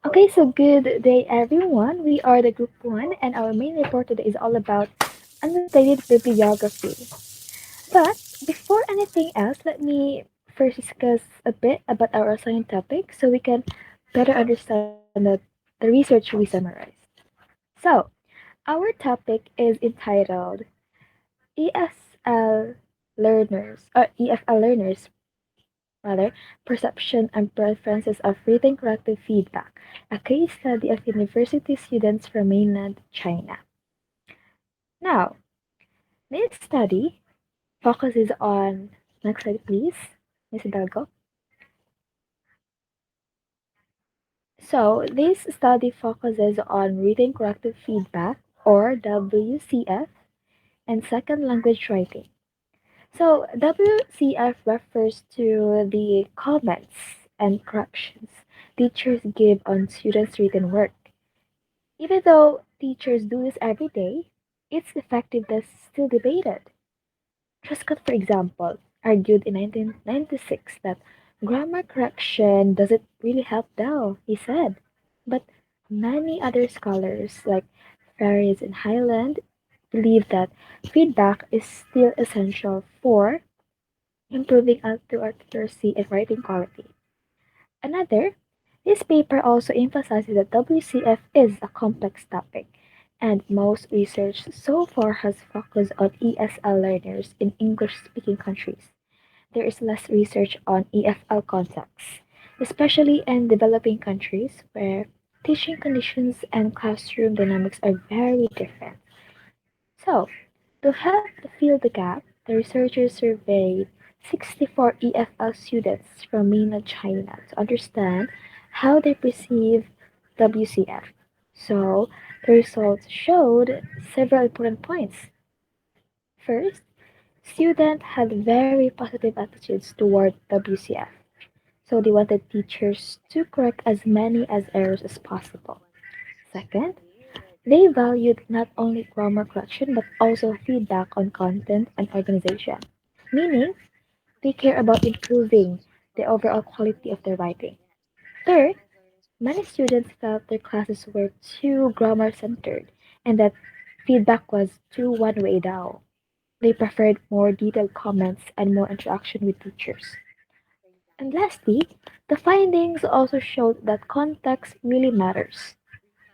Okay, so good day everyone. We are the group one, and our main report today is all about annotated bibliography. But before anything else, let me first discuss a bit about our assigned topic so we can better understand the research we summarized. So, our topic is entitled ESL EFL learners rather, perception and preferences of reading corrective feedback, a case study of university students from mainland China. Now, this study focuses on, next slide please, Ms. Hidalgo. So, this study focuses on reading corrective feedback, or WCF, and second language writing. So, WCF refers to the comments and corrections teachers give on students' written work. Even though teachers do this every day, its effectiveness is still debated. Truscott, for example, argued in 1996 that grammar correction doesn't really help now, he said. But many other scholars, like Ferris and Highland, believe that feedback is still essential for improving accuracy and writing quality. Another, this paper also emphasizes that WCF is a complex topic, and most research so far has focused on ESL learners in English speaking countries. There is less research on EFL contexts, especially in developing countries where teaching conditions and classroom dynamics are very different. So, to help fill the gap, the researchers surveyed 64 EFL students from mainland China to understand how they perceive WCF. So, the results showed several important points. First, students had very positive attitudes toward WCF, so they wanted teachers to correct as many as errors as possible. Second, they valued not only grammar correction but also feedback on content and organization, meaning they care about improving the overall quality of their writing. Third, many students felt their classes were too grammar centered and that feedback was too one way now. They preferred more detailed comments and more interaction with teachers. And lastly, the findings also showed that context really matters.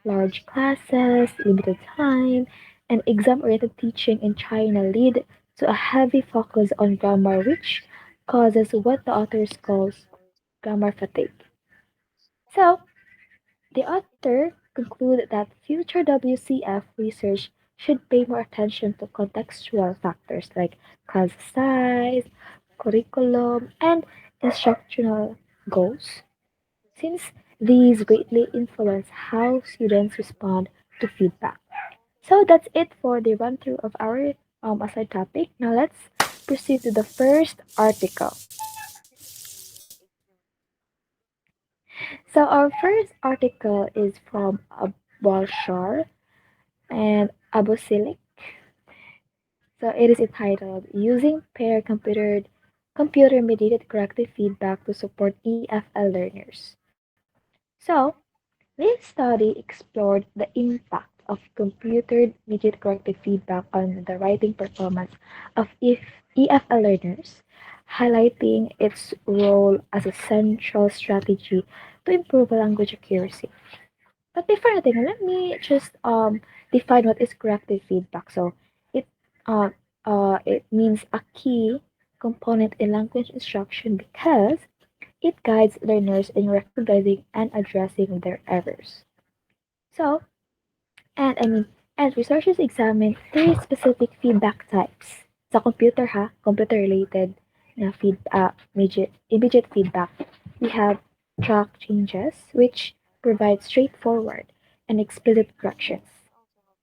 Large classes, limited time, and exam-oriented teaching in China lead to a heavy focus on grammar, which causes what the authors calls grammar fatigue. So, the author conclude that future WCF research should pay more attention to contextual factors like class size, curriculum, and instructional goals, since these greatly influence how students respond to feedback. So that's it for the run through of our assigned topic. Now let's proceed to the first article. So our first article is from Balshar and Abosilik. So it is entitled Using Computer Mediated Corrective Feedback to Support EFL Learners. So this study explored the impact of computer mediated corrective feedback on the writing performance of EFL learners, highlighting its role as a central strategy to improve language accuracy. But before anything, let me just define what is corrective feedback. So it uh, it means a key component in language instruction because it guides learners in recognizing and addressing their errors. So, and researchers examine three specific feedback types. Sa computer computer related na immediate feedback. We have track changes, which provide straightforward and explicit corrections.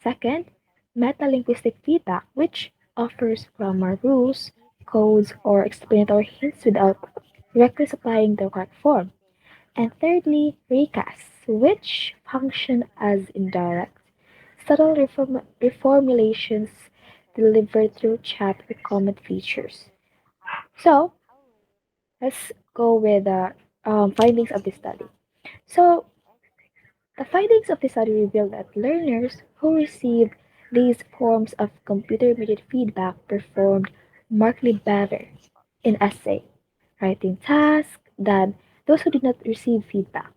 Second, meta-linguistic feedback, which offers grammar rules, codes, or explanatory hints without directly supplying the correct form. And thirdly, recasts, which function as indirect, subtle reformulations delivered through chat or comment features. So, let's go with the findings of the study. So, The findings of the study reveal that learners who received these forms of computer mediated feedback performed markedly better in essay writing tasks than those who did not receive feedback.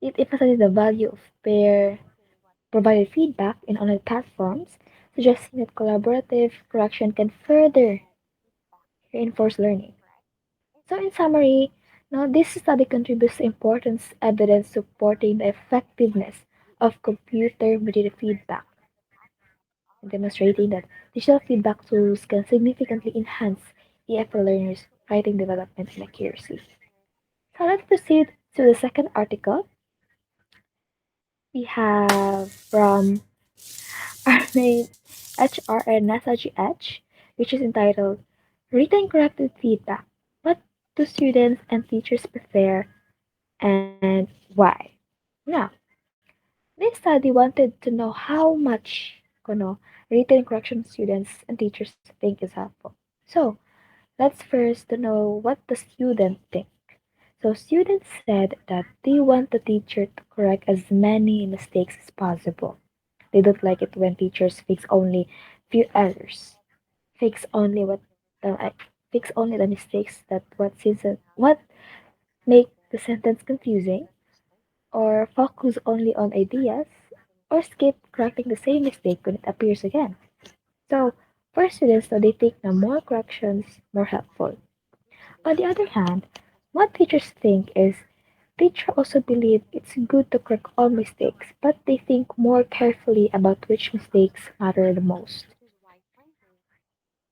It emphasizes the value of peer provided feedback in online platforms, suggesting that collaborative correction can further reinforce learning. So, in summary, now this study contributes to important evidence supporting the effectiveness of computer mediated feedback, demonstrating that digital feedback tools can significantly enhance EFL learners' writing development and accuracy. So, let's proceed to the second article. We have from RNA HRN NasaGH, which is entitled Written Corrected Feedback. What do students and teachers prefer and why? Now, this study wanted to know how much written correction students and teachers think is helpful. So, let's first to know what the students think. So, students said that they want the teacher to correct as many mistakes as possible. They don't like it when teachers fix only few errors, fix only what fix only the mistakes that what make the sentence confusing, or focus only on ideas, or skip correcting the same mistake when it appears again. So, for students, they think the more corrections, more helpful. On the other hand, what teachers think is teachers also believe it's good to correct all mistakes, but they think more carefully about which mistakes matter the most.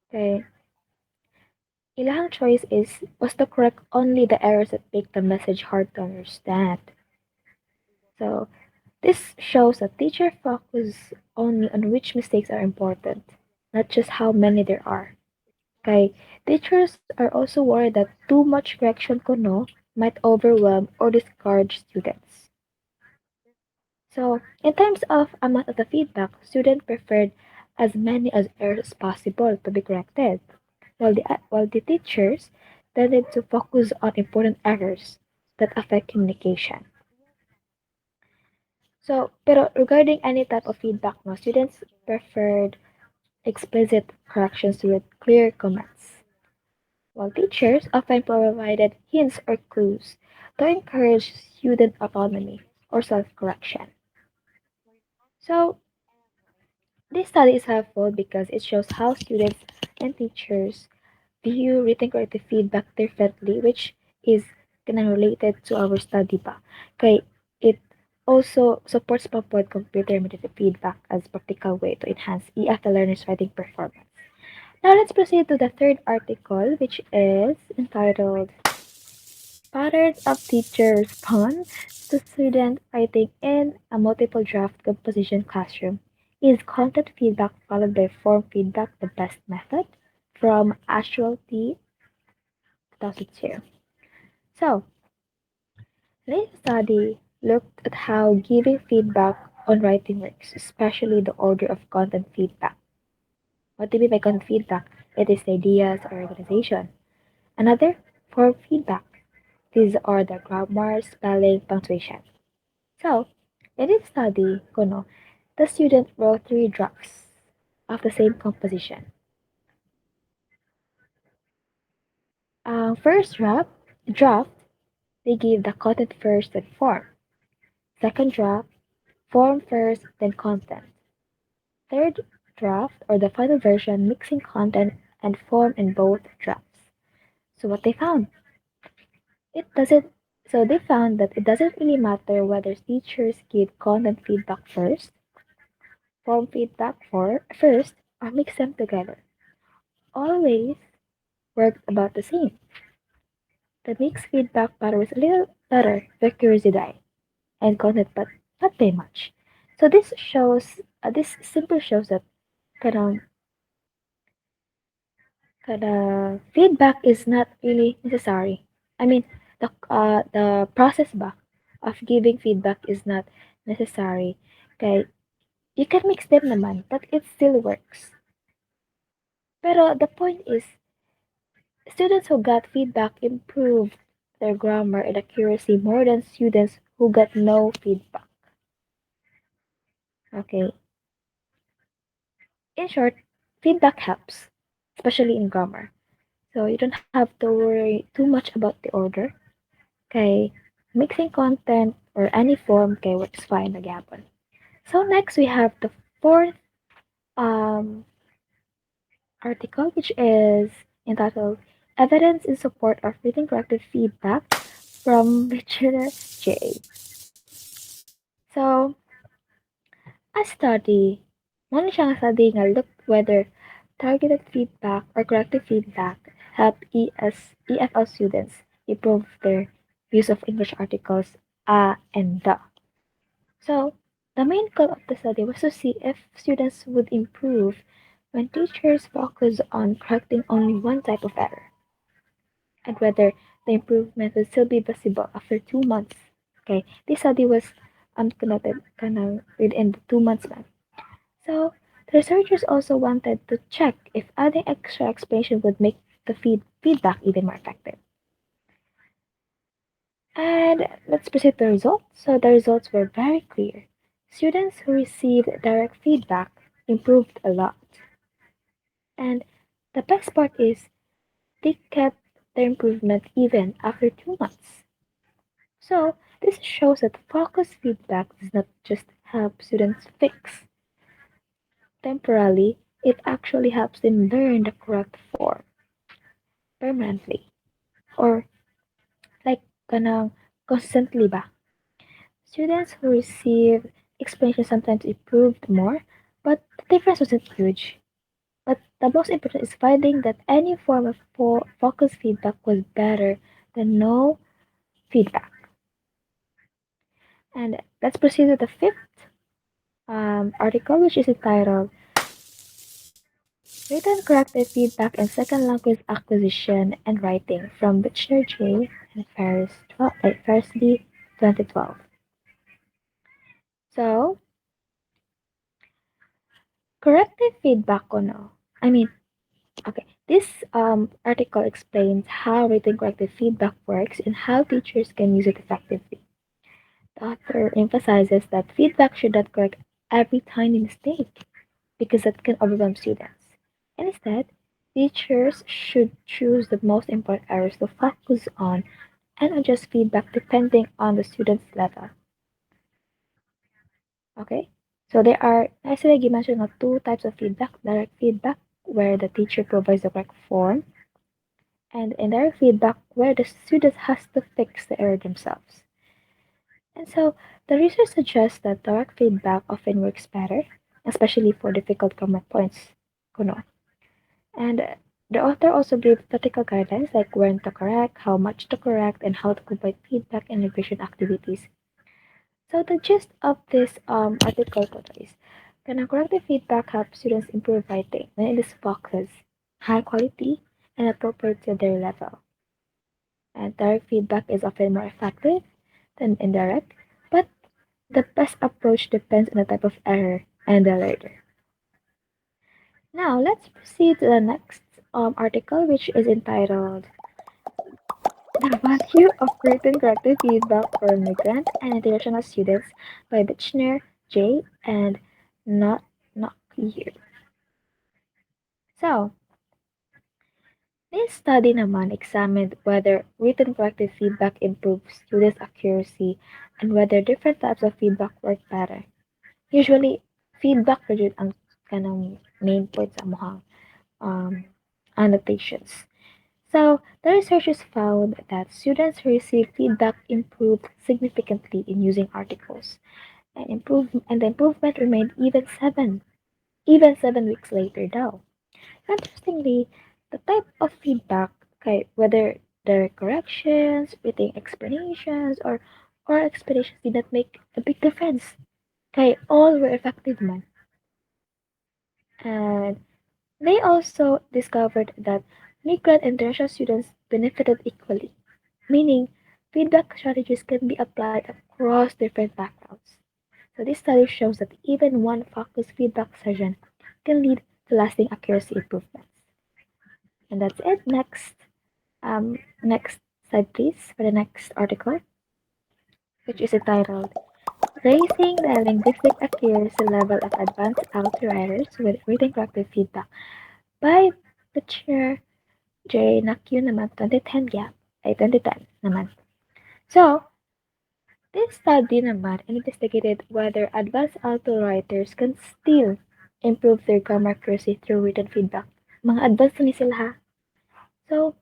Okay, Ilahang choice is was to correct only the errors that make the message hard to understand. So this shows that teacher focus only on which mistakes are important, not just how many there are. Okay, teachers are also worried that too much correction kuno might overwhelm or discourage students. So, in terms of amount of the feedback, students preferred as many as errors as possible to be corrected, while the teachers tended to focus on important errors that affect communication. So, pero regarding any type of feedback, no, students preferred explicit corrections with clear comments, while teachers often provided hints or clues to encourage student autonomy or self-correction. So, this study is helpful because it shows how students and teachers view written corrective feedback differently, which is kind of related to our study ba. Kaya it also supports purport computer mediated feedback as practical way to enhance EFL learners' writing performance. Now let's proceed to the third article, which is entitled Patterns of Teacher Response to Student Writing in a Multiple Draft Composition Classroom. Is content feedback followed by form feedback the best method? From Actual T 2002. So, this study looked at how giving feedback on writing works, especially the order of content feedback. What do you mean by content feedback? It is ideas or organization. Another, form feedback. These are the grammar, spelling, punctuation. So, in this study, the student wrote three drafts of the same composition. First draft, they give the content first then form. Second draft, form first then content. Third draft, or the final version, mixing content and form in both drafts. So what they found? It doesn't so they found that it doesn't really matter whether teachers give content feedback first, form feedback for first, or mix them together. Always works about the same. The mixed feedback pattern is a little better for curiosity and content, but not by much. So this simply shows that kind of feedback is not really necessary. I mean, the process back of giving feedback is not necessary. Okay, you can mix them naman, but it still works. Pero the point is, students who got feedback improved their grammar and accuracy more than students who got no feedback. Okay, in short, feedback helps, especially in grammar. So you don't have to worry too much about the order. Okay, mixing content or any form okay works fine nagyapon. So next we have the fourth um, article, which is entitled "Evidence in Support of Written Corrective Feedback" from Richard J. So a study, mo siyang study nga looked whether targeted feedback or corrective feedback help EFL students improve their use of English articles and the. So, the main goal of the study was to see if students would improve when teachers focus on correcting only one type of error, and whether the improvement would still be visible after 2 months. Okay, this study was conducted within the 2 months span. So, the researchers also wanted to check if adding extra explanation would make the feedback even more effective. And let's proceed to the results. So the results were very clear. Students who received direct feedback improved a lot. And the best part is they kept their improvement even after 2 months. So this shows that focused feedback does not just help students fix temporarily, it actually helps them learn the correct form permanently. Or like kanang constantly ba? Students who received explanation sometimes improved more, but the difference wasn't huge. But the most important is finding that any form of focus feedback was better than no feedback. And let's proceed to the fifth article, which is entitled Written Corrective Feedback and Second Language Acquisition and Writing from Bichner J. and Ferris B. 2012. So, corrective feedback ko no. I mean, Okay, this article explains how written corrective feedback works and how teachers can use it effectively. The author emphasizes that feedback should not correct every tiny mistake because that can overwhelm students. And instead, teachers should choose the most important areas to focus on and adjust feedback depending on the student's level. Okay? So there are, as I mentioned, two types of feedback: direct feedback, where the teacher provides the correct form, and indirect feedback where the student has to fix the error themselves. And so the research suggests that direct feedback often works better, especially for difficult grammar points. Kuno. And the author also gave practical guidelines like when to correct, how much to correct, and how to provide feedback and revision activities. So the gist of this article is corrective feedback helps students improve writing when it is focused, high quality, and appropriate to their level. And direct feedback is often more effective than indirect, but the best approach depends on the type of error and the learner. Now, let's proceed to the next article, which is entitled The Value of Written Corrective Feedback for Migrant and International Students by Bichner J. and Not Here. So, this study naman examined whether written corrective feedback improves students' accuracy and whether different types of feedback work better. Usually, feedback ra jud ang kanang main point sa among um, annotations. So, the researchers found that students who received feedback improved significantly in using articles, and the improvement remained even 7 weeks later. Though, interestingly, the type of feedback, okay, whether there are corrections, written explanations, or explanations, did not make a big difference. Okay, all were effective man. And they also discovered that migrant and international students benefited equally, meaning feedback strategies can be applied across different backgrounds. So this study shows that even one focused feedback session can lead to lasting accuracy improvements. And that's it. Next slide please for the next article, which is entitled raising the linguistic accuracy level of advanced outriders with reading corrective feedback by Butcher J. Nakyu naman 2010 gap ay 2010 naman. So, this study naman investigated whether advanced auto writers can still improve their grammar accuracy through written feedback. Mga advanced na ni sila ha. So,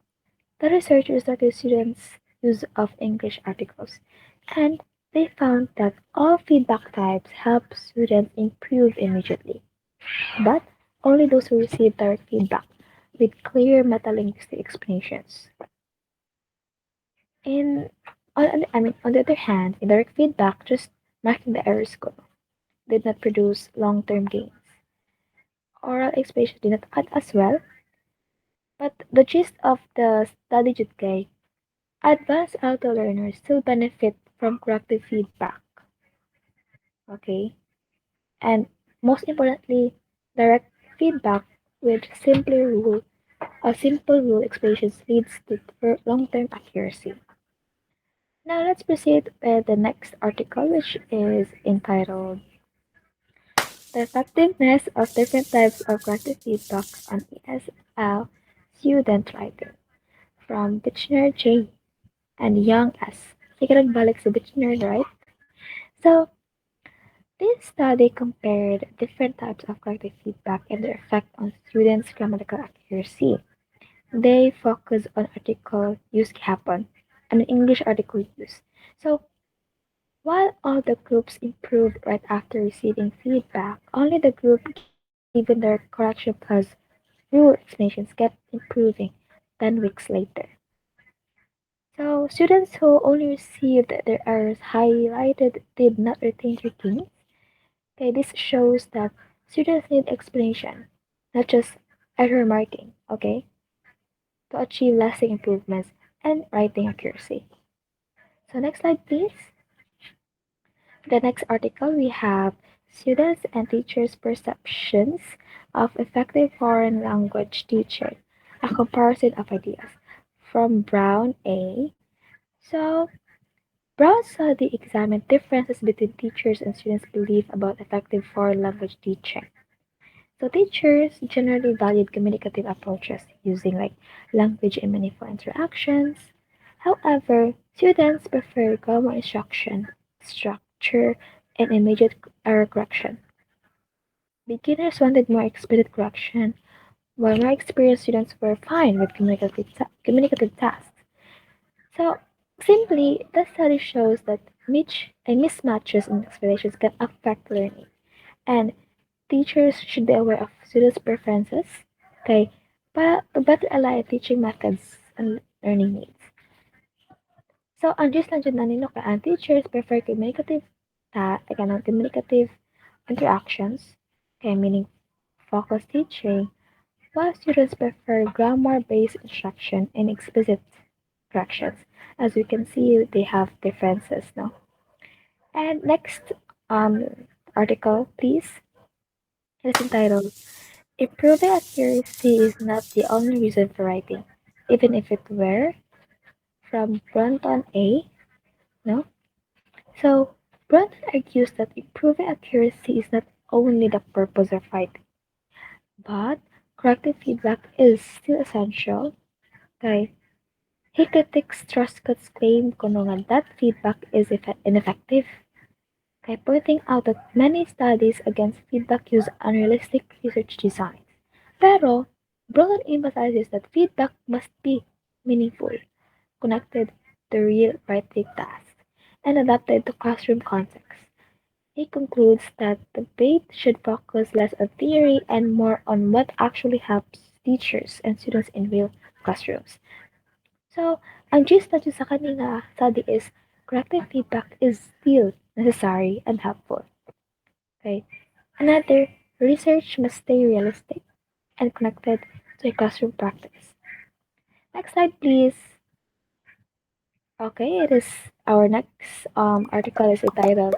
the researchers studied students' use of English articles, and they found that all feedback types help students improve immediately, but only those who receive direct feedback with clear metalinguistic explanations. In on the other hand, indirect feedback, just marking the error score, did not produce long-term gains. Oral explanations did not add as well, but the gist of the study today, advanced auto learners still benefit from corrective feedback. Okay, and most importantly, direct feedback with a simple rule explanations leads to long-term accuracy. Now let's proceed with the next article, which is entitled "The Effectiveness of Different Types of Corrective Feedback on ESL Student Writing" from Bichner J. and Young S. Sige, nagbalik sa Bichner, right? So, this study compared different types of corrective feedback and their effect on students' grammatical accuracy. They focus on article use happen and English article use. So, while all the groups improved right after receiving feedback, only the group given their correction plus rule explanations kept improving 10 weeks later. So, students who only received their errors highlighted did not retain their gains. Okay, this shows that students need explanation, not just error marking, okay, to achieve lasting improvements and writing accuracy. So, next slide, please. The next article we have students and teachers' perceptions of effective foreign language teaching, a comparison of ideas from Brown A. So, Brown study examined differences between teachers and students' belief about effective foreign language teaching. So, teachers generally valued communicative approaches using like language and meaningful interactions. However, students prefer grammar instruction, structure, and immediate error correction. Beginners wanted more explicit correction, while more experienced students were fine with communicative tasks. So, simply, the study shows that mismatches in explanations can affect learning, and teachers should be aware of students' preferences, okay, para to better align teaching methods and learning needs. So, ang gist lang dyan na nino ka, ang teachers prefer communicative interactions, okay, meaning focused teaching, while students prefer grammar-based instruction and explicit corrections. As you can see, they have differences now. And next article, please. It's entitled "Improving Accuracy is Not the Only Reason for Writing, Even if it were" from Brunton A. No? So, Brunton argues that improving accuracy is not only the purpose of writing, but corrective feedback is still essential. Kay, he critiques Truscott's claim kuno nga that feedback is ineffective. Kay pointing out that many studies against feedback use unrealistic research designs. Pero, Brunton emphasizes that feedback must be meaningful, connected to real writing tasks, and adapted to classroom context. He concludes that the debate should focus less on theory and more on what actually helps teachers and students in real classrooms. So, ang gist natin sa kanina study is corrective feedback is still necessary and helpful. Okay? Another, research must stay realistic and connected to a classroom practice. Next slide, please. Okay, it is our next article is entitled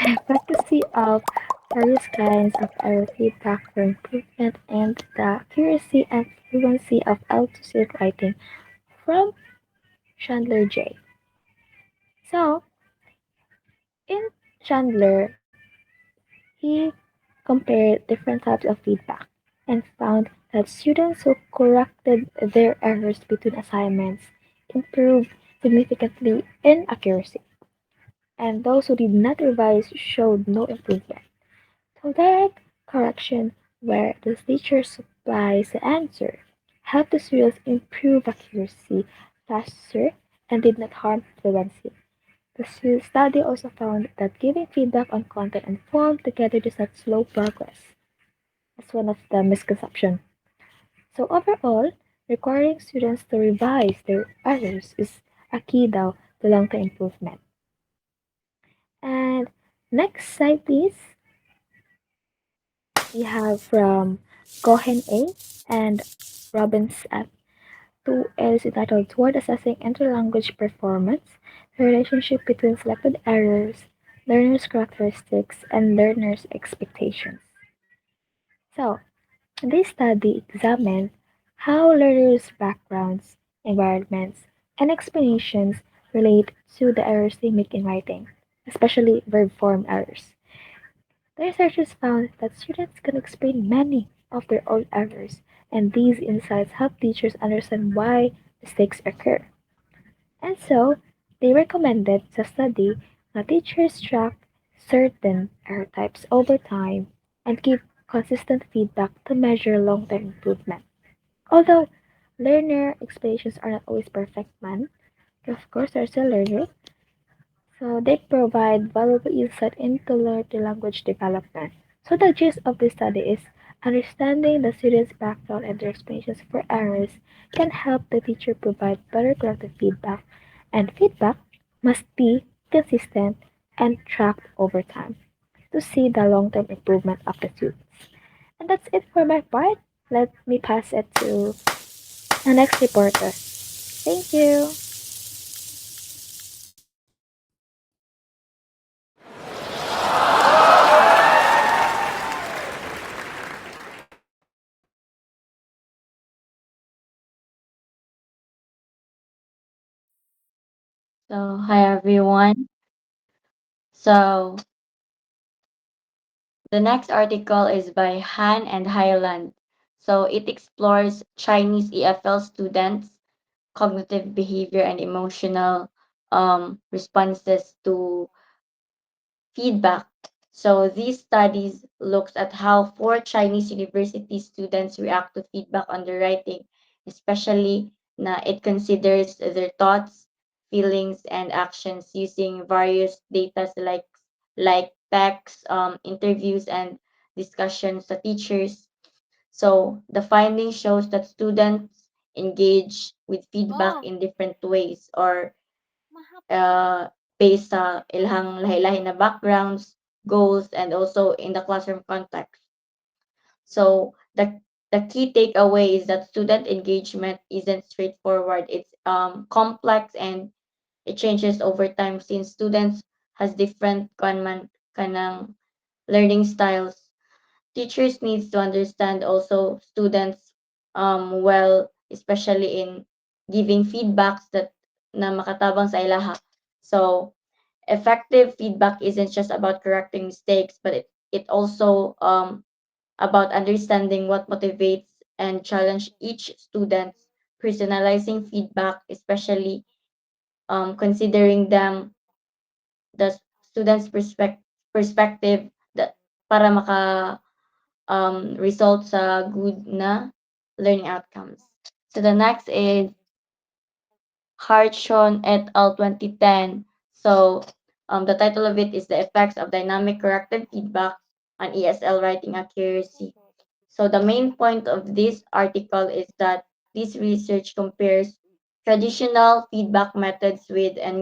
"The Efficacy of Various Kinds of Error Feedback for Improvement and the Accuracy and Fluency of Altitude Writing" from Chandler J. So, in Chandler, he compared different types of feedback and found that students who corrected their errors between assignments improved significantly in accuracy, and those who did not revise showed no improvement. So direct correction, where the teacher supplies the answer, helped the students improve accuracy faster and did not harm fluency. The study also found that giving feedback on content and form together does not slow progress. That's one of the misconceptions. So overall, requiring students to revise their errors is a key though to long-term improvement. And next slide, please. We have from Cohen A. and Robbins F. 2 is entitled Toward Assessing Interlanguage Performance, the relationship between selected errors, learners' characteristics, and learners' expectations. So, this study examined how learners' backgrounds, environments, and explanations relate to the errors they make in writing, especially verb form errors. The researchers found that students can explain many of their own errors, and these insights help teachers understand why mistakes occur. And so, they recommended the study that teachers track certain error types over time and give consistent feedback to measure long term improvement. Although learner explanations are not always perfect, man, of course, they're still learning, so they provide valuable insight into the language development. So the gist of this study is understanding the student's background and their explanations for errors can help the teacher provide better corrective feedback, and feedback must be consistent and tracked over time to see the long-term improvement of the students. And that's it for my part. Let me pass it to the next reporter. Thank you. So, hi everyone. So, the next article is by Han and Highland. So, it explores Chinese EFL students' cognitive behavior and emotional responses to feedback. So these studies looks at how four Chinese university students react to feedback on their writing, especially na it considers their thoughts, feelings, and actions using various data like text, interviews, and discussions to teachers. So the finding shows that students engage with feedback in different ways or uh, based sa ilang lahi-lahi na backgrounds, goals, and also in the classroom context. So the key takeaway is that student engagement isn't straightforward. It's complex and it changes over time since students has different kanang learning styles. Teachers needs to understand also students well, especially in giving feedbacks that na makatabang sa ilaha. So effective feedback isn't just about correcting mistakes, but it also about understanding what motivates and challenge each student, personalizing feedback, especially considering them the students' perspective that para maka result sa good na learning outcomes. So the next is Hartshorn et al. 2010. So the title of it is The Effects of Dynamic Corrected Feedback on ESL Writing Accuracy. So the main point of this article is that this research compares traditional feedback methods with a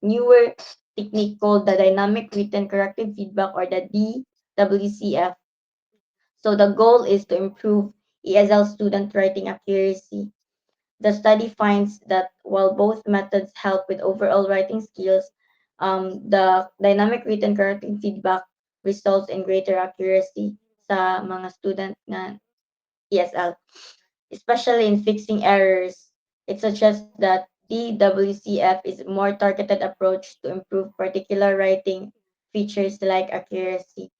newer technique called the dynamic written corrected feedback or the DWCF. So the goal is to improve ESL student writing accuracy. The study finds that while both methods help with overall writing skills, the dynamic written correcting feedback results in greater accuracy sa mga student nga ESL, especially in fixing errors. It suggests that DWCF is a more targeted approach to improve particular writing features like accuracy.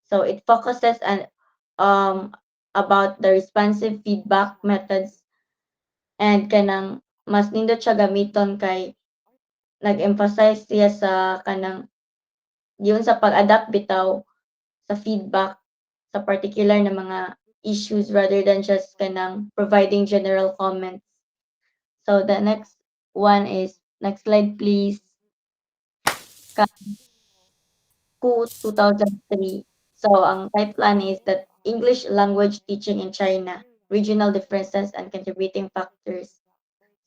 So it focuses on um about the responsive feedback methods and kanang mas nindot siya gamiton kay nag-emphasize siya sa kanang yun sa pag-adapt bitaw sa feedback sa particular na mga issues rather than just kanang providing general comments. So the next one is next slide please. Ku 2003. So ang pipeline is that English language teaching in China, regional differences and contributing factors.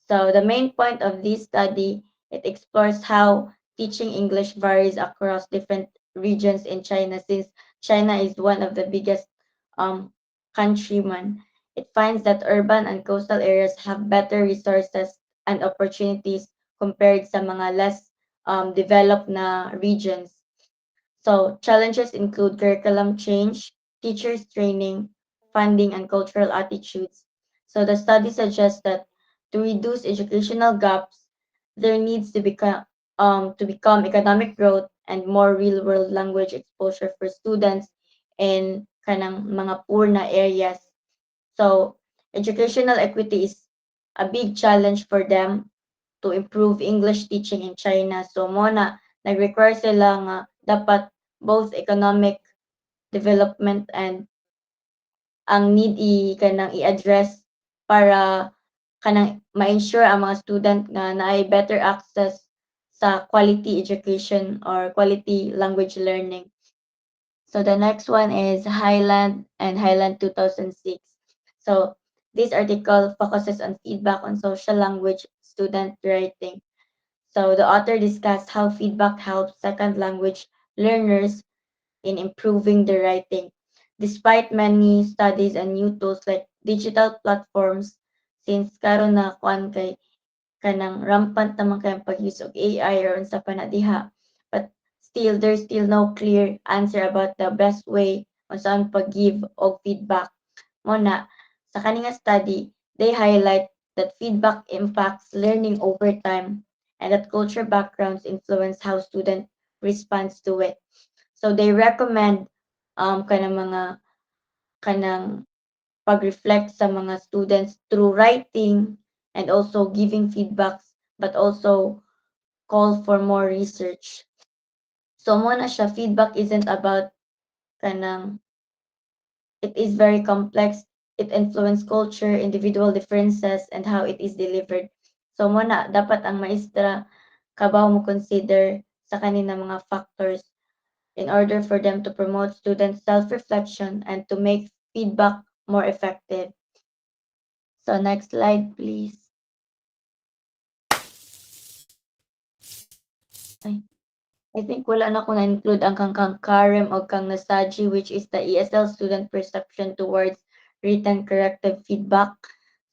So the main point of this study, it explores how teaching English varies across different regions in China since China is one of the biggest um, countrymen. It finds that urban and coastal areas have better resources and opportunities compared sa mga less developed na regions. So challenges include curriculum change, teachers training, funding, and cultural attitudes. So the study suggests that to reduce educational gaps, there needs to become economic growth and more real-world language exposure for students in kanang mga poor na areas. So educational equity is a big challenge for them to improve English teaching in China. So mo na nag-require sila nga dapat both economic development and ang need kanang i-address para kanang ma-ensure ang mga student nga naay better access sa quality education or quality language learning. So the next one is Highland and Highland 2006. So this article focuses on feedback on social language student writing. So the author discussed how feedback helps second language learners in improving their writing. Despite many studies and new tools like digital platforms, since karon na kuan kay kanang rampant naman kay ang pag-use of AI or unsa pa na diha. But still, there's still no clear answer about the best way on saan pag-give og feedback. Muna, sa kaninga study, they highlight that feedback impacts learning over time and that culture backgrounds influence how student responds to it. So they recommend kanang mga kanang pag-reflect sa mga students through writing and also giving feedbacks but also call for more research. So mo na siya feedback isn't about kanang it is very complex. It influence culture, individual differences, and how it is delivered. So mo na dapat ang maestra kabaw mo consider sa kanina mga factors in order for them to promote student self-reflection and to make feedback more effective. So next slide, please. Ay, I think wala na ko na-include ang kang Karem o kang Nasaji, which is the ESL student perception towards written corrective feedback.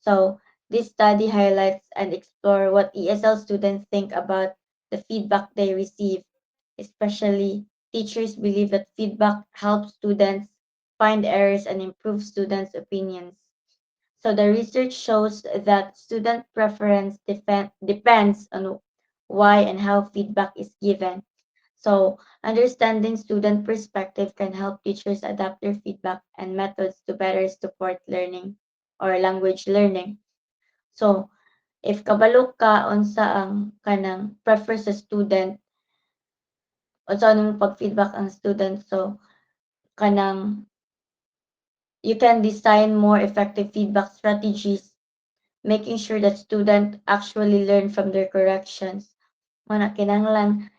So this study highlights and explore what ESL students think about the feedback they receive. Especially, teachers believe that feedback helps students find errors and improve students' opinions. So the research shows that student preference depends on why and how feedback is given. So understanding student perspective can help teachers adapt their feedback and methods to better support learning or language learning. So if kabalo ka unsa ang kanang prefer sa student, unsa nimo pag-feedback ang student, so kanang you can design more effective feedback strategies, making sure that students actually learn from their corrections. Mana kinahanglan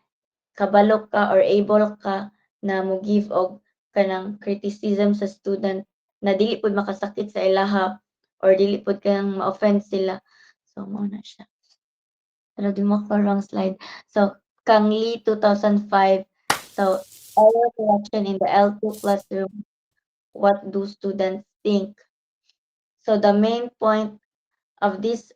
kabalo ka or able ka na mo give og kanang criticism sa student na dili pud makasakit sa ilaha or dili pud kang ma-offend sila. So mao na siya. Pero di mo ko wrong slide. So kang Lee 2005. So error correction in the L2 classroom. What do students think? So the main point of this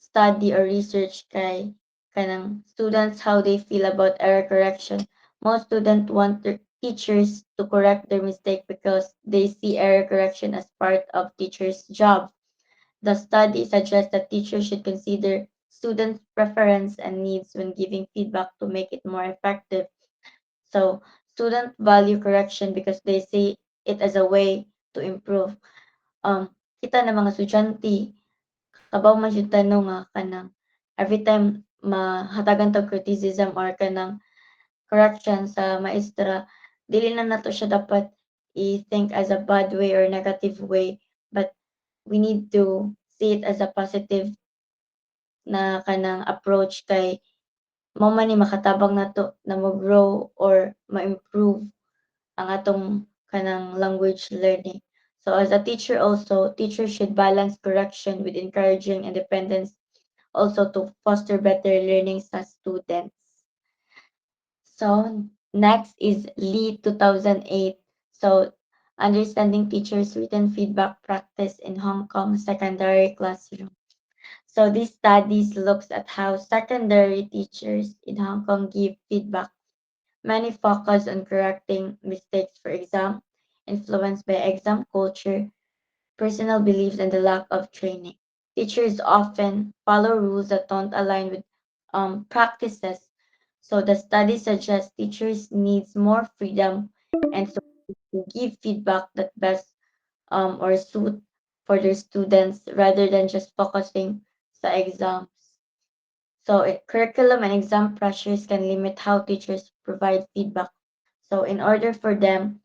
study or research kay kanang students how they feel about error correction. Most students want their teachers to correct their mistake because they see error correction as part of teachers' job. The study suggests that teachers should consider students' preference and needs when giving feedback to make it more effective. So student value correction because they see it as a way to improve. Kita na mga estudyante, kabaw man jud tanong nga kanang every time mahatagan tag criticism or kanang correction sa maestra, dili na nato siya dapat i-think as a bad way or negative way, but we need to see it as a positive na kanang approach kay mao man ni makatabang nato na mo-grow or ma-improve ang atong kanang language learning. So as a teacher also, teachers should balance correction with encouraging independence also to foster better learning sa students. So next is Lee 2008. So understanding teachers' written feedback practice in Hong Kong secondary classroom. So this studies looks at how secondary teachers in Hong Kong give feedback. Many focus on correcting mistakes for exam, influenced by exam culture, personal beliefs, and the lack of training. Teachers often follow rules that don't align with practices. So the study suggests teachers needs more freedom and support to give feedback that best or suit for their students rather than just focusing sa exams. So curriculum and exam pressures can limit how teachers provide feedback. So in order for them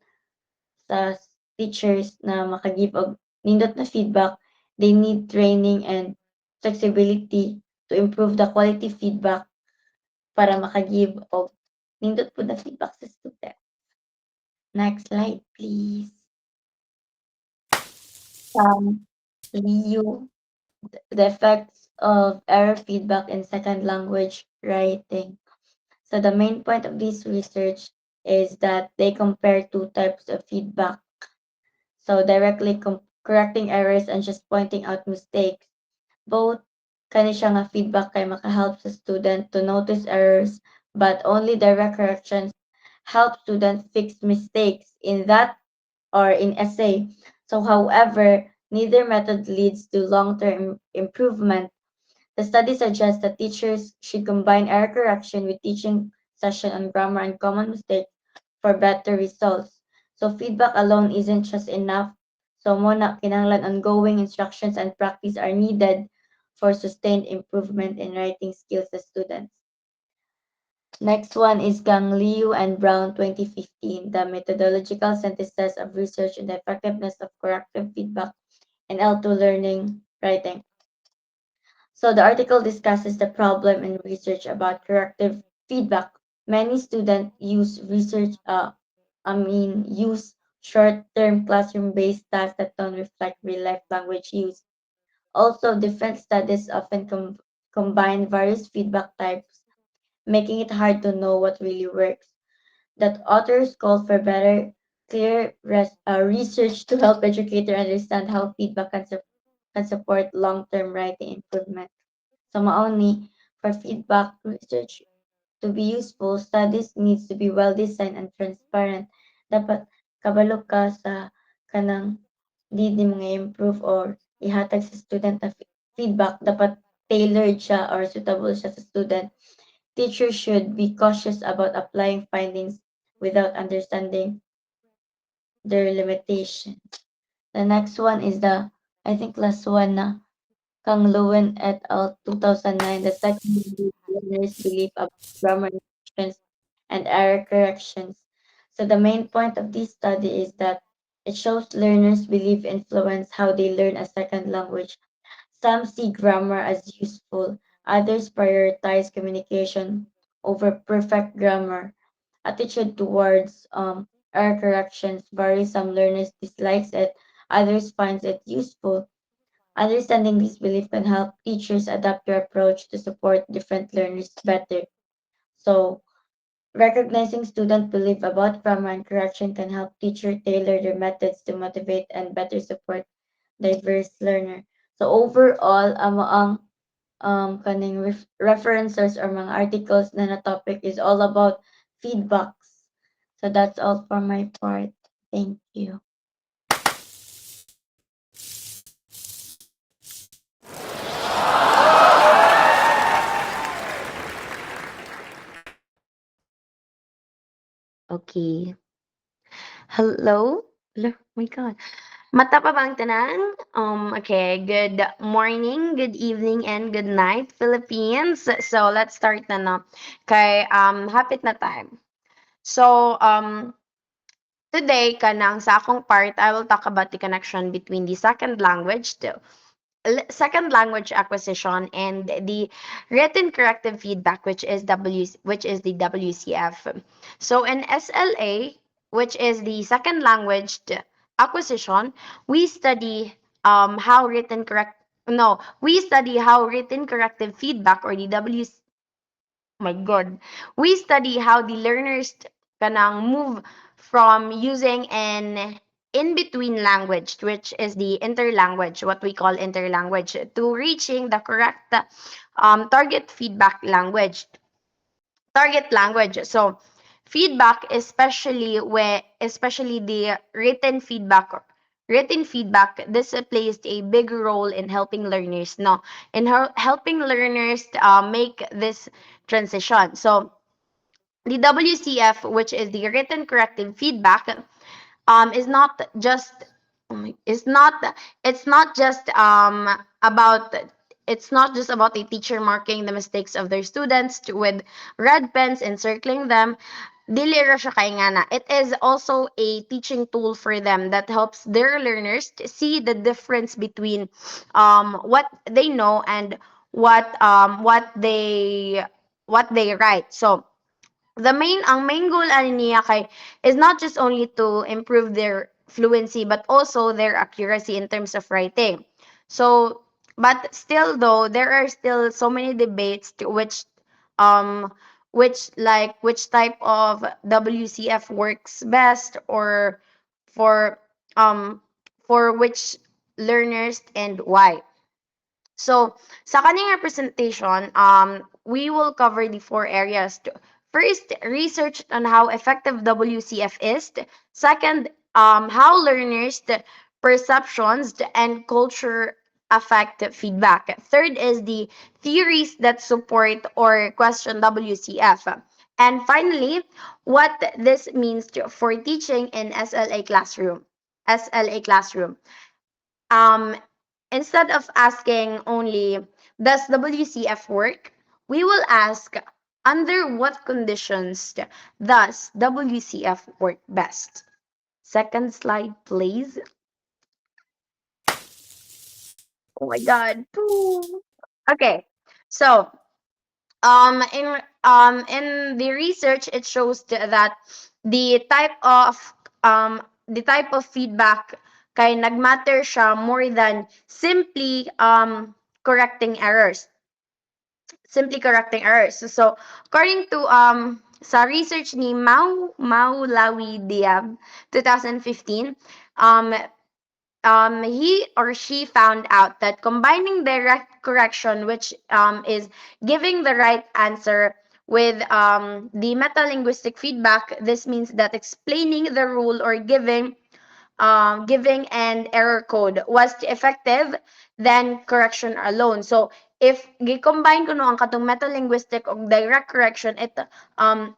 sa teachers na maka-give og nindot na feedback, they need training and flexibility to improve the quality feedback para maka-give og nindot po na feedback sa student. Next slide, please. Liu, the effects of error feedback in second language writing. So the main point of this research is that they compare two types of feedback. So directly correcting errors and just pointing out mistakes. Both kani siya nga feedback kay makahelp sa student to notice errors, but only direct corrections help students fix mistakes in that or in essay. So however, neither method leads to long-term improvement. The study suggests that teachers should combine error correction with teaching session on grammar and common mistakes for better results. So feedback alone isn't just enough. So muna kinahanglan ongoing instructions and practice are needed for sustained improvement in writing skills of students. Next one is Gang Liu and Brown 2015, the methodological synthesis of research on the effectiveness of corrective feedback in L2 learning writing. So the article discusses the problem in research about corrective feedback. Many students use short-term classroom-based tasks that don't reflect real-life language use. Also, different studies often combine various feedback types, making it hard to know what really works. That authors call for better, clear research to help educators understand how feedback can support long-term writing improvement. So maoni, for feedback research to be useful, studies needs to be well designed and transparent. Dapat kabalo ka sa kanang need ni mga improve or ihatag sa student na feedback. Dapat tailored siya or suitable siya sa student. Teachers should be cautious about applying findings without understanding their limitations. The next one is I think last one na, Kang Lewin et al. 2009, the second learners' belief about grammar instructions and error corrections. So the main point of this study is that it shows learners' belief influence how they learn a second language. Some see grammar as useful, others prioritize communication over perfect grammar. Attitude towards error corrections varies. Some learners dislikes it, others finds it useful. Understanding this belief can help teachers adapt their approach to support different learners better. So, recognizing student belief about grammar and correction can help teachers tailor their methods to motivate and better support diverse learner. So overall, ang kaning references or mga articles na topic is all about feedbacks. So that's all for my part. Thank you. Okay. Hello? Hello? Oh my God. Mata pa bang tanan? Okay. Good morning, good evening, and good night, Philippines. So, let's start na no. Kay, hapit na time. So, today, kanang sa akong part, I will talk about the connection between the second language acquisition and the written corrective feedback, which is the WCF. So in SLA, which is the second language acquisition, we study how written correct no we study how written corrective feedback, or the my God, we study how the learners kanang move from using an in-between language, which is the interlanguage, what we call interlanguage, to reaching the correct target language. So feedback, especially the written feedback, this plays a big role in helping learners no in helping learners make this transition. So the WCF, which is the written corrective feedback, is not just it's not it's not just about it's not just about a teacher marking the mistakes of their students with red pens and circling them. Dili ra siya kay nga na. It is also a teaching tool for them that helps their learners to see the difference between what they know and what they write. So ang main goal ani niya kay is not just only to improve their fluency but also their accuracy in terms of writing. So, but still though, there are still so many debates to um which type of WCF works best, or for um for which learners and why. So, sa kaning presentation, we will cover the four areas. First, research on how effective WCF is. Second, how learners' perceptions and culture affect feedback. Third is the theories that support or question WCF. And finally, what this means for teaching in SLA classroom. SLA classroom. Um, Instead of asking only, does WCF work? We will ask, under what conditions does WCF work best? Second slide, please. Oh my God. Okay. So, in the research, it shows that the type of the type of feedback kay nagmatter siya more than correcting errors simply correcting errors. So according to sa research ni Maulawi Diab 2015, um he or she found out that combining direct correction, which is giving the right answer, with the metalinguistic feedback, this means that explaining the rule or giving an error code was effective than correction alone. So if gi-combine ko no ang katong metalinguistic o direct correction, um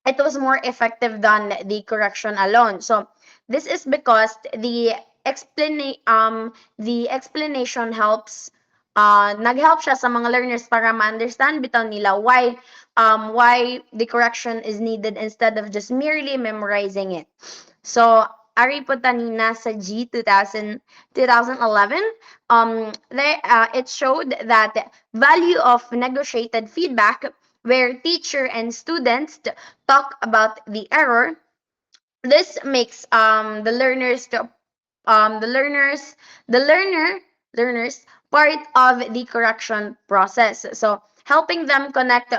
it was more effective than the correction alone. So this is because the explanation helps nag-help siya sa mga learners para ma-understand bitaw nila why the correction is needed instead of just merely memorizing it. So ari po tanina sa G 2011, it showed that value of negotiated feedback, where teacher and students talk about the error. This makes the learners the learners part of the correction process. So helping them connect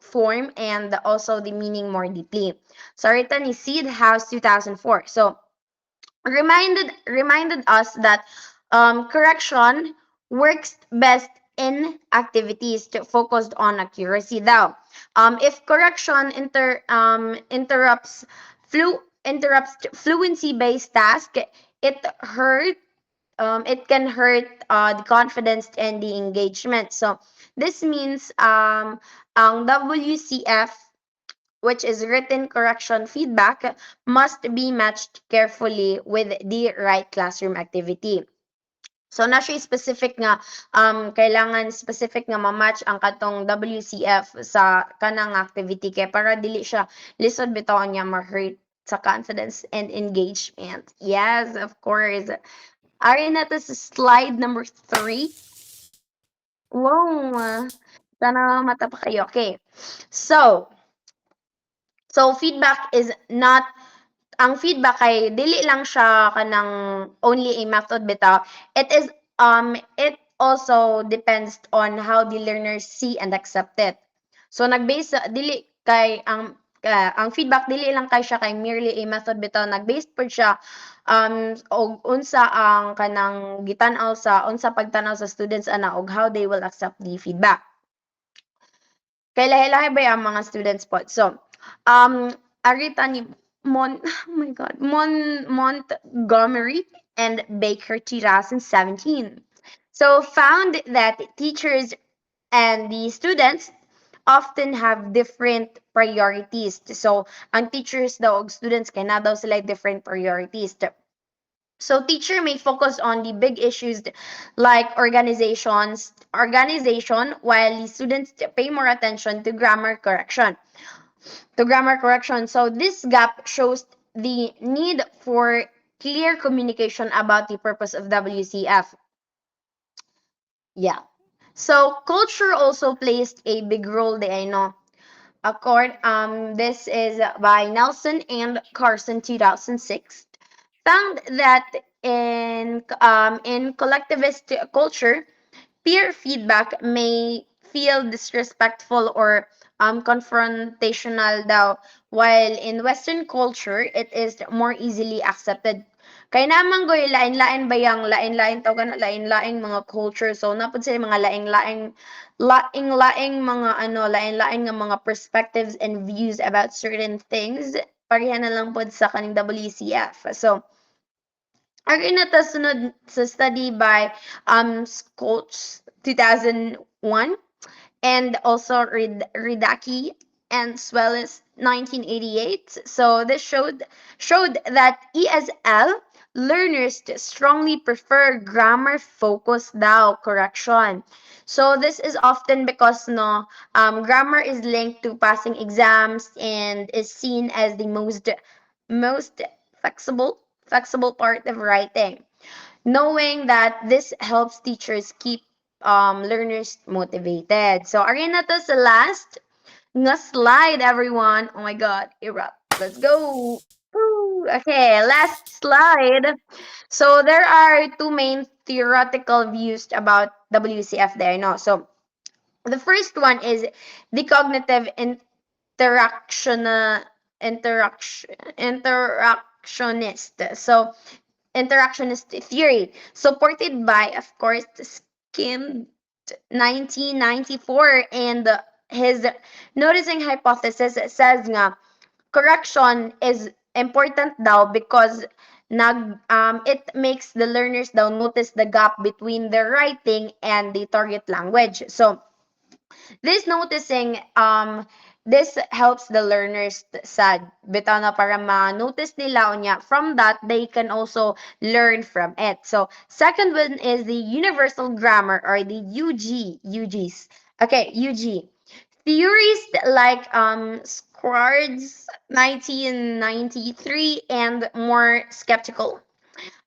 form and also the meaning more deeply. So written is Seed House 2004. So reminded us that correction works best in activities focused on accuracy. Though, if correction interrupts fluency-based task, it can hurt the confidence and the engagement. So this means ang WCF which is written correction feedback, must be matched carefully with the right classroom activity. So na siya specific nga kailangan specific nga ma-match ang katong WCF sa kanang activity kay para dili siya lisod bitaw niya ma-hurt sa confidence and engagement. Yes, of course. Ari na to sa slide number 3. Wow. Sana mata pa kayo. Okay. So, feedback is not ang feedback kay dili lang siya kanang only a method bitaw. It also depends on how the learners see and accept it. So nagbase dili kay ang feedback dili lang kay siya kay merely a method bitaw, nagbase pod siya og unsa ang kanang gitan-aw sa unsa pagtan-aw sa students ana og how they will accept the feedback. Kay lahi-lahi ba ang mga students po? So, arita ni oh my God, Montgomery and Baker 2017. So, found that teachers and the students often have different priorities. So, ang teachers daw og students kay na daw sila different priorities. So teacher may focus on the big issues like organization, while the students pay more attention to grammar correction. So this gap shows the need for clear communication about the purpose of WCF. Yeah. So culture also plays a big role there, I know. This is by Nelson and Carson 2006. Found that in collectivist culture, peer feedback may feel disrespectful or confrontational daw, while in Western culture, it is more easily accepted. Kay naman goy lain-lain bayang lain-lain tawag na lain-laing mga culture. So napud sa mga laing-laing mga lain-lain nga mga perspectives and views about certain things. Pareha na lang pod sa kaning WCF. So Ari na ta sunod sa study by Scholz 2001 and also Ridaki and Swellis 1988. So this showed that ESL learners strongly prefer grammar focused daw correction. So this is often because grammar is linked to passing exams and is seen as the most flexible part of writing, knowing that this helps teachers keep learners motivated. So, are na to sa last nga slide, everyone. Oh my God, erupt. Let's go. Woo. Okay, last slide. So, there are two main theoretical views about WCF there. No? So, the first one is the cognitive interaction, interactionist. So, interactionist theory, supported by, of course, Skim 1994, and his noticing hypothesis says nga correction is important daw because it makes the learners daw notice the gap between their writing and the target language. So this noticing, this helps the learners sad bitaw na para ma-notice nila unya. From that, they can also learn from it. So, second one is the universal grammar or the UGs. Okay, UG. Theories like Squards 1993 and more skeptical.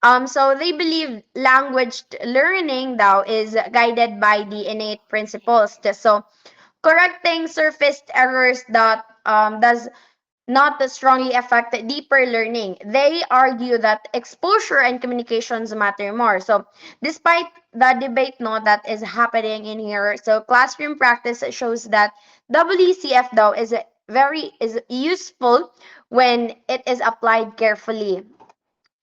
So they believe language learning now is guided by the innate principles. So correcting surfaced errors that does not strongly affect deeper learning. They argue that exposure and communications matter more. So despite the debate that is happening in here, so classroom practice shows that WCF though is useful when it is applied carefully.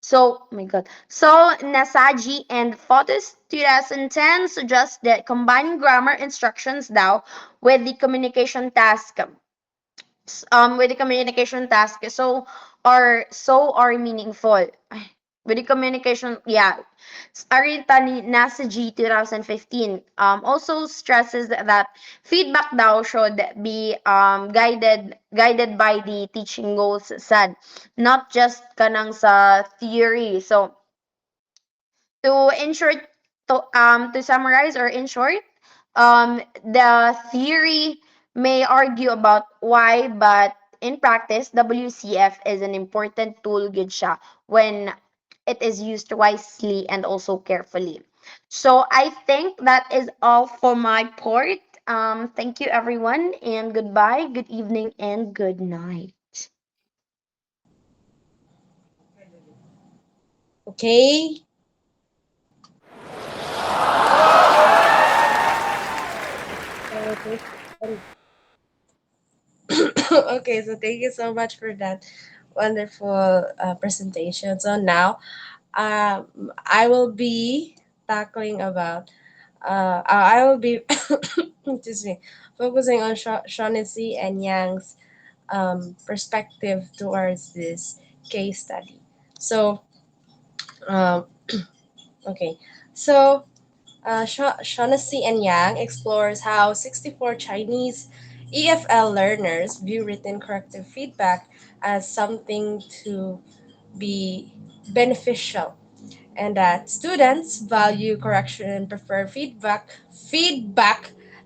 So, oh my God. So, Nasaji and Fotis 2010 suggest that combining grammar instructions now with the communication task, so are meaningful. with the communication, yeah, Arita Nasaji 2015 also stresses that feedback daw should be guided by the teaching goals said, not just kanang sa theory. So to ensure to summarize or in short, the theory may argue about why, but in practice, WCF is an important tool good siya when it is used wisely and also carefully. So I think that is all for my part. Thank you everyone and goodbye, good evening and good night. Okay. So okay, so thank you so much for that wonderful presentation. So now, I will be tackling about. I will be excuse me, focusing on Shaughnessy and Yang's perspective towards this case study. So, um, okay, so Shaughnessy and Yang explores how 64 Chinese EFL learners view written corrective feedback as something to be beneficial, and that students value correction and prefer feedback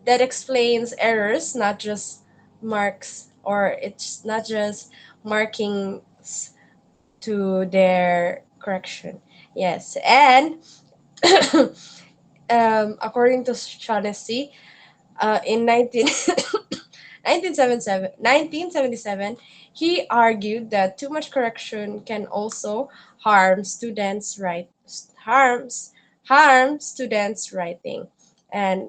that explains errors, not just marks, or it's not just markings to their correction. Yes, and according to Shaughnessy, in 1977, he argued that too much correction can also harms harm students' writing, and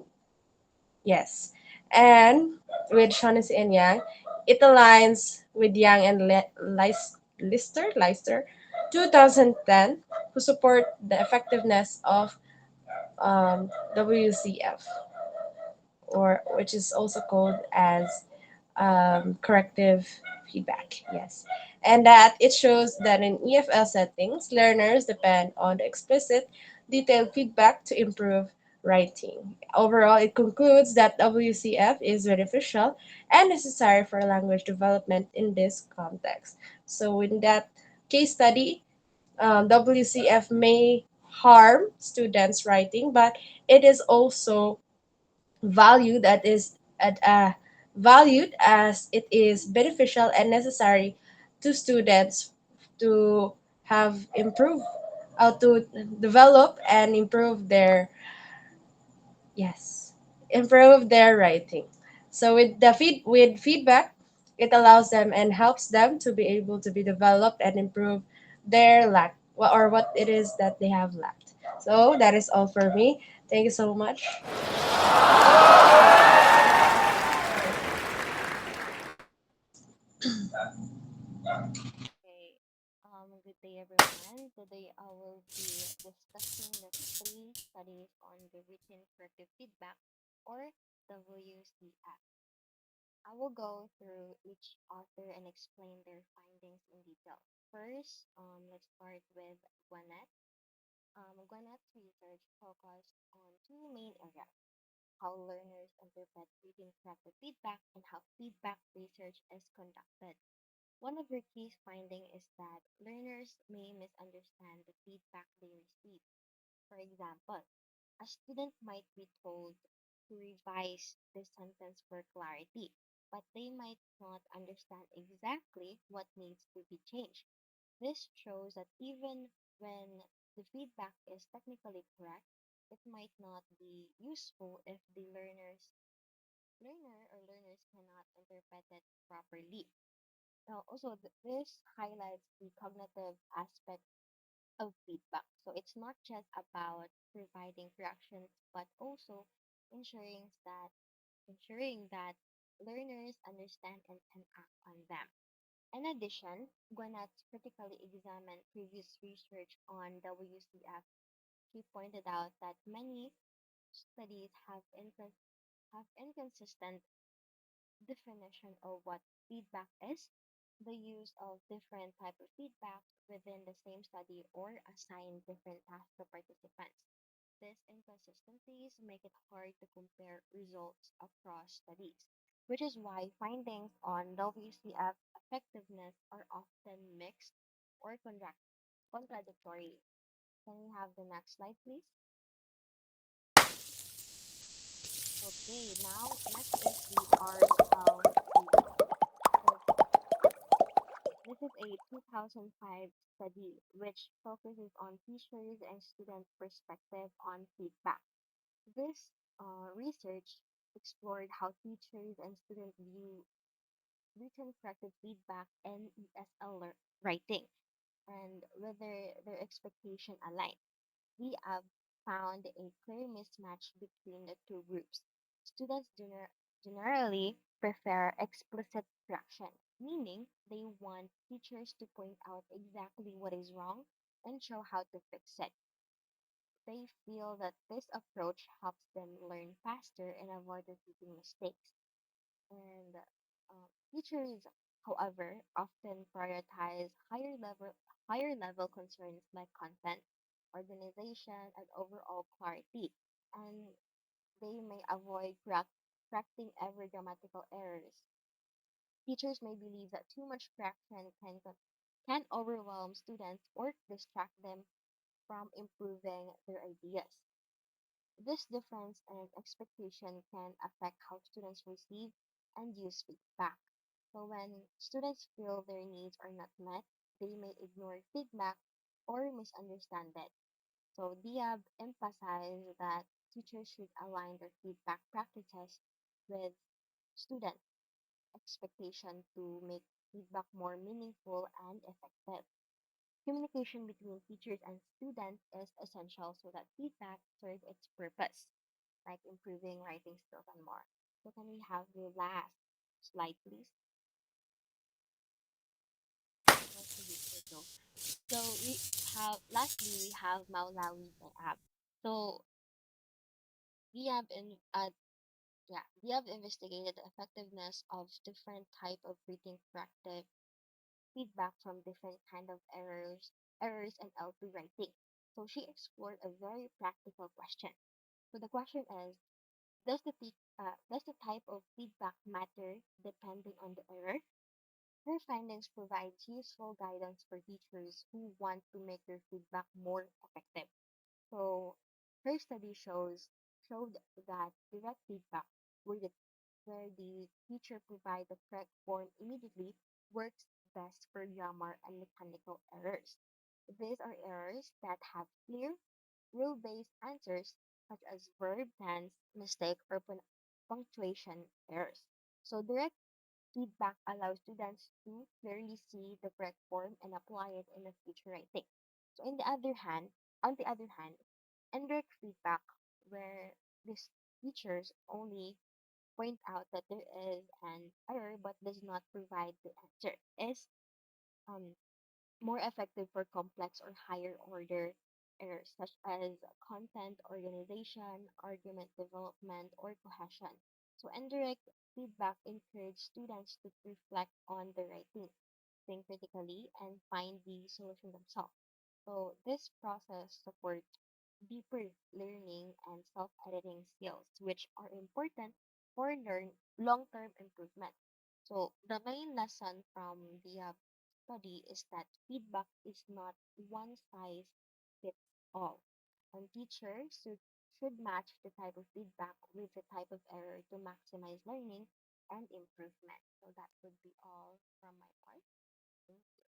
yes, and with Shaughnessy and Yang, it aligns with Yang and Lister, 2010, who support the effectiveness of WCF, or which is also called as corrective feedback. Yes. And that it shows that in EFL settings, learners depend on the explicit, detailed feedback to improve writing. Overall, it concludes that WCF is beneficial and necessary for language development in this context. So, in that case study, WCF may harm students' writing, but it is also valued that is at valued as it is beneficial and necessary to students to have improve to develop and improve their yes improve their writing. So with feedback, it allows them and helps them to be able to be developed and improve their lack or what it is that they have lacked. So that is all for me. Thank you so much. Okay. Good day, everyone. Today I will be discussing the three studies on the written corrective feedback, or WCF. I will go through each author and explain their findings in detail. First, let's start with Gwinnett. Gwinnett's research focused on two main areas: how learners interpret reading corrective feedback and how feedback research is conducted. One of her key findings is that learners may misunderstand the feedback they receive. For example, a student might be told to revise this sentence for clarity, but they might not understand exactly what needs to be changed. This shows that even when the feedback is technically correct, it might not be useful if the learners cannot interpret it properly. Also, this highlights the cognitive aspect of feedback. So it's not just about providing corrections, but also ensuring that ensuring that learners understand and can act on them. In addition, Gwinnett critically examined previous research on WCF. She pointed out that many studies have inconsistent definition of what feedback is, the use of different type of feedback within the same study or assign different tasks to participants. These inconsistencies make it hard to compare results across studies, which is why findings on WCF effectiveness are often mixed or contradictory. Can we have the next slide, please? Okay, now next is the RLC. So this is a 2005 study which focuses on teachers and student perspective on feedback. This research explored how teachers and students view written corrected feedback and ESL writing and whether their expectation align. We have found a clear mismatch between the two groups. Students generally prefer explicit correction, meaning they want teachers to point out exactly what is wrong and show how to fix it. They feel that this approach helps them learn faster and avoid repeating mistakes. And teachers, however, often prioritize higher level concerns like content, organization, and overall clarity. And they may avoid correcting every grammatical errors. Teachers may believe that too much correction can overwhelm students or distract them from improving their ideas. This difference in expectation can affect how students receive and use feedback. So when students feel their needs are not met, they may ignore feedback or misunderstand it. So Diab emphasized that teachers should align their feedback practices with student expectation to make feedback more meaningful and effective. Communication between teachers and students is essential so that feedback serves its purpose, like improving writing skills and more. So can we have the last slide, please? Okay, here we go. So we lastly we have Maulawi and Ab. So we have we have investigated the effectiveness of different type of reading corrective feedback from different kind of errors and L2 writing. So she explored a very practical question. So the question is, does the type of feedback matter depending on the error? Her findings provide useful guidance for teachers who want to make their feedback more effective. So her study showed that direct feedback, where the teacher provides the correct form immediately, works best for grammar and mechanical errors. These are errors that have clear, rule-based answers such as verb tense mistake or punctuation errors. So direct feedback allows students to clearly see the correct form and apply it in the future writing. So on the other hand, indirect feedback, where these teachers only point out that there is an error but does not provide the answer, is um, more effective for complex or higher order errors such as content organization, argument development, or cohesion. So indirect feedback encourages students to reflect on the writing, think critically, and find the solution themselves. So this process supports deeper learning and self-editing skills, which are important for long-term improvement. So the main lesson from the study is that feedback is not one size fits all, and teachers should match the type of feedback with the type of error to maximize learning and improvement. So that would be all from my part. Thank you.